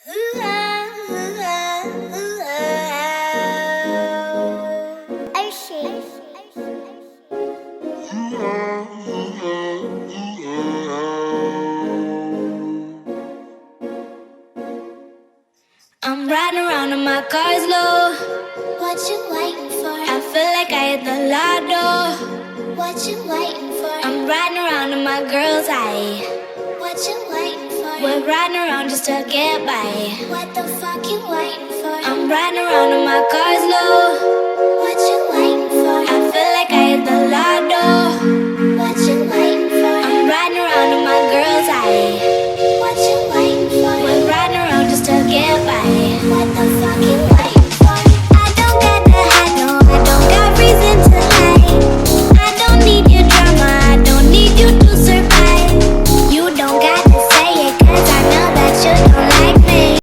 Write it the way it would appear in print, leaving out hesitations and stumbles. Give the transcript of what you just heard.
I'm riding around and my car's low. What you waiting for? I feel like I hit the lotto. What you waiting for? I'm riding around in my girl's eye. What you waiting for? We're riding around just to get by. What the fuck you waiting for? I'm riding around and my car's low.